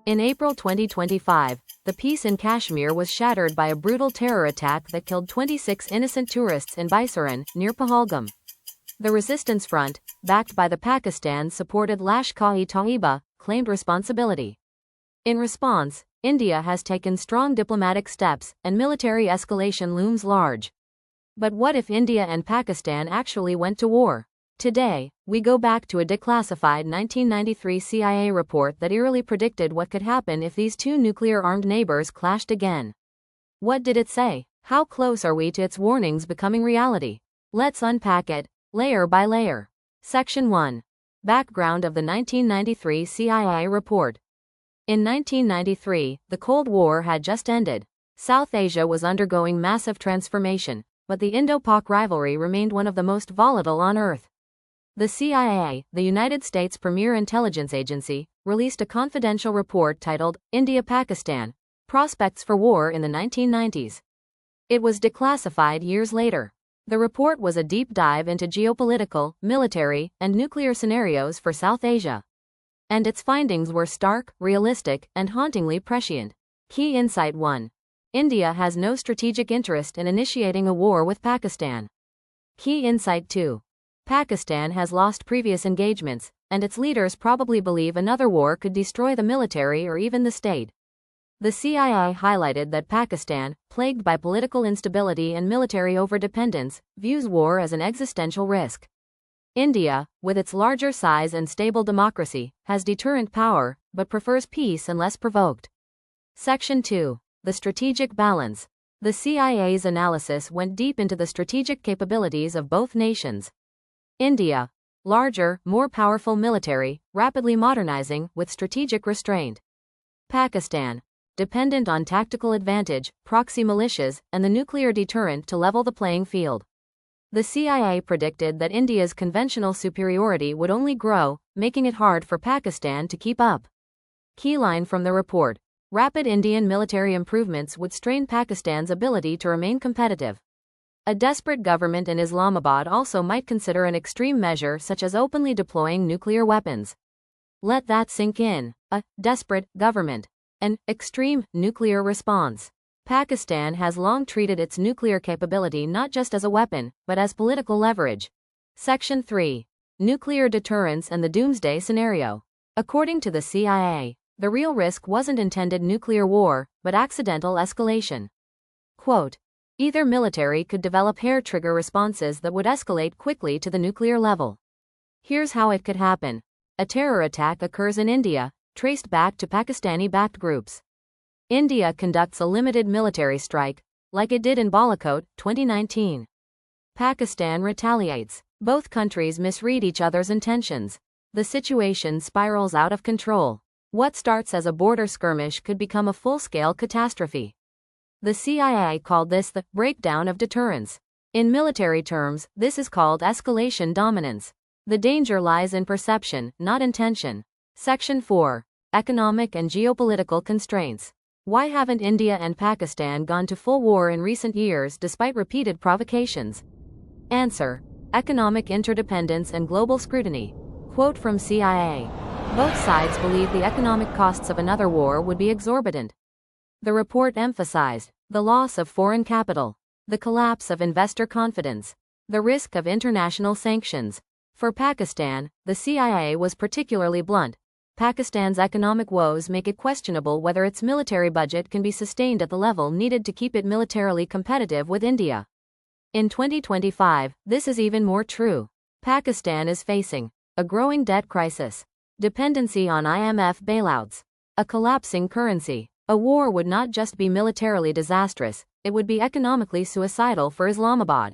In April 2025, the peace in Kashmir was shattered by a brutal terror attack that killed 26 innocent tourists in Baisaran, near Pahalgam. The resistance front, backed by the Pakistan-supported Lashkar-e-Taiba, claimed responsibility. In response, India has taken strong diplomatic steps, and military escalation looms large. But what if India and Pakistan actually went to war? Today, we go back to a declassified 1993 CIA report that eerily predicted what could happen if these two nuclear-armed neighbors clashed again. What did it say? How close are we to its warnings becoming reality? Let's unpack it, layer by layer. Section 1. Background of the 1993 CIA report. In 1993, the Cold War had just ended. South Asia was undergoing massive transformation, but the Indo-Pak rivalry remained one of the most volatile on Earth. The CIA, the United States' premier intelligence agency, released a confidential report titled, India-Pakistan, Prospects for War in the 1990s. It was declassified years later. The report was a deep dive into geopolitical, military, and nuclear scenarios for South Asia. And its findings were stark, realistic, and hauntingly prescient. Key Insight 1. India has no strategic interest in initiating a war with Pakistan. Key Insight 2. Pakistan has lost previous engagements, and its leaders probably believe another war could destroy the military or even the state. The CIA highlighted that Pakistan, plagued by political instability and military overdependence, views war as an existential risk. India, with its larger size and stable democracy, has deterrent power, but prefers peace unless provoked. Section 2. The strategic balance. The CIA's analysis went deep into the strategic capabilities of both nations. India, larger, more powerful military, rapidly modernizing, with strategic restraint. Pakistan, dependent on tactical advantage, proxy militias, and the nuclear deterrent to level the playing field. The CIA predicted that India's conventional superiority would only grow, making it hard for Pakistan to keep up. Key line from the report. Rapid Indian military improvements would strain Pakistan's ability to remain competitive. A desperate government in Islamabad also might consider an extreme measure such as openly deploying nuclear weapons. Let that sink in. A desperate government. An extreme nuclear response. Pakistan has long treated its nuclear capability not just as a weapon, but as political leverage. Section 3. Nuclear deterrence and the doomsday scenario. According to the CIA, the real risk wasn't intended nuclear war, but accidental escalation. Quote, either military could develop hair-trigger responses that would escalate quickly to the nuclear level. Here's how it could happen. A terror attack occurs in India, traced back to Pakistani-backed groups. India conducts a limited military strike, like it did in Balakot, 2019. Pakistan retaliates. Both countries misread each other's intentions. The situation spirals out of control. What starts as a border skirmish could become a full-scale catastrophe. The CIA called this the breakdown of deterrence. In military terms, this is called escalation dominance. The danger lies in perception, not intention. Section 4. Economic and geopolitical constraints. Why haven't India and Pakistan gone to full war in recent years despite repeated provocations? Answer. Economic interdependence and global scrutiny. Quote from CIA. Both sides believe the economic costs of another war would be exorbitant. The report emphasized the loss of foreign capital, the collapse of investor confidence, the risk of international sanctions. For Pakistan, the CIA was particularly blunt. Pakistan's economic woes make it questionable whether its military budget can be sustained at the level needed to keep it militarily competitive with India. In 2025, this is even more true. Pakistan is facing a growing debt crisis, dependency on IMF bailouts, a collapsing currency. A war would not just be militarily disastrous, it would be economically suicidal for Islamabad.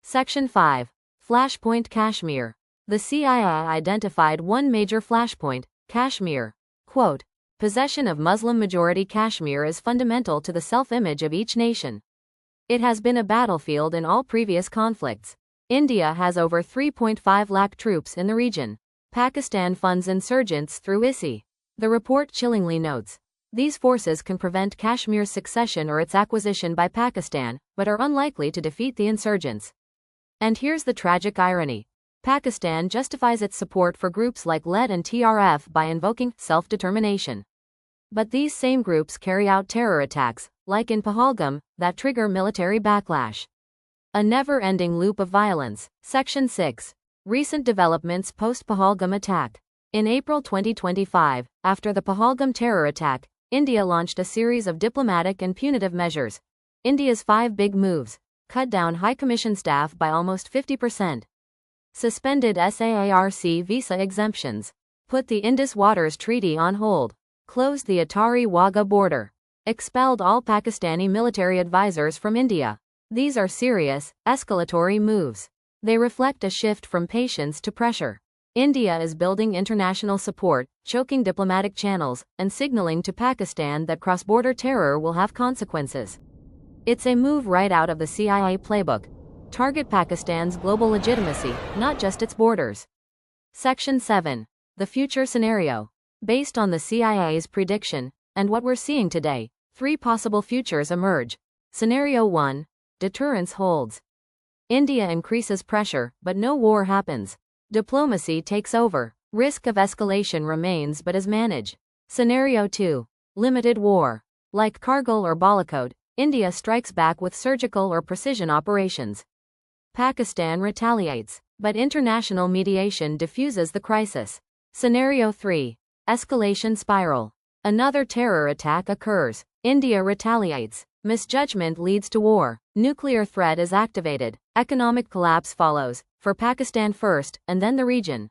Section 5. Flashpoint Kashmir. The CIA identified one major flashpoint, Kashmir. Quote, possession of Muslim-majority Kashmir is fundamental to the self-image of each nation. It has been a battlefield in all previous conflicts. India has over 3.5 lakh troops in the region. Pakistan funds insurgents through ISI. The report chillingly notes, these forces can prevent Kashmir's succession or its acquisition by Pakistan, but are unlikely to defeat the insurgents. And here's the tragic irony. Pakistan justifies its support for groups like LED and TRF by invoking self-determination. But these same groups carry out terror attacks, like in Pahalgam, that trigger military backlash. A never-ending loop of violence. Section 6. Recent developments post-Pahalgam attack. In April 2025, after the Pahalgam terror attack, India launched a series of diplomatic and punitive measures. India's 5 big moves: cut down High Commission staff by almost 50%, suspended SAARC visa exemptions, put the Indus Waters Treaty on hold, closed the Attari-Wagah border, expelled all Pakistani military advisors from India. These are serious, escalatory moves. They reflect a shift from patience to pressure. India is building international support, choking diplomatic channels, and signaling to Pakistan that cross-border terror will have consequences. It's a move right out of the CIA playbook. Target Pakistan's global legitimacy, not just its borders. Section 7. The future scenario. Based on the CIA's prediction, and what we're seeing today, 3 possible futures emerge. Scenario 1. Deterrence holds. India increases pressure, but no war happens. Diplomacy takes over. Risk of escalation remains but is managed. Scenario 2. Limited war. Like Kargil or Balakot, India strikes back with surgical or precision operations. Pakistan retaliates, but international mediation diffuses the crisis. Scenario 3. Escalation spiral. Another terror attack occurs. India retaliates. Misjudgment leads to war. Nuclear threat is activated. Economic collapse follows, for Pakistan first, and then the region.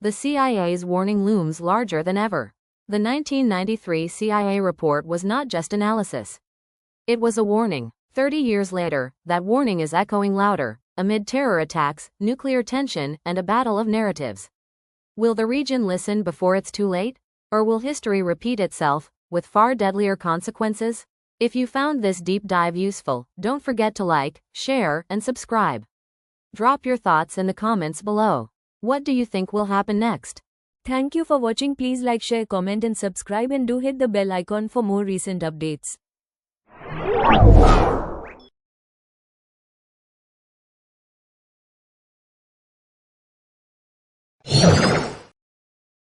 The CIA's warning looms larger than ever. The 1993 CIA report was not just analysis. It was a warning. 30 years later, that warning is echoing louder, amid terror attacks, nuclear tension, and a battle of narratives. Will the region listen before it's too late? Or will history repeat itself, with far deadlier consequences? If you found this deep dive useful, don't forget to like, share, and subscribe. Drop your thoughts in the comments below. What do you think will happen next? Thank you for watching. Please like, share, comment, and subscribe, and do hit the bell icon for more recent updates.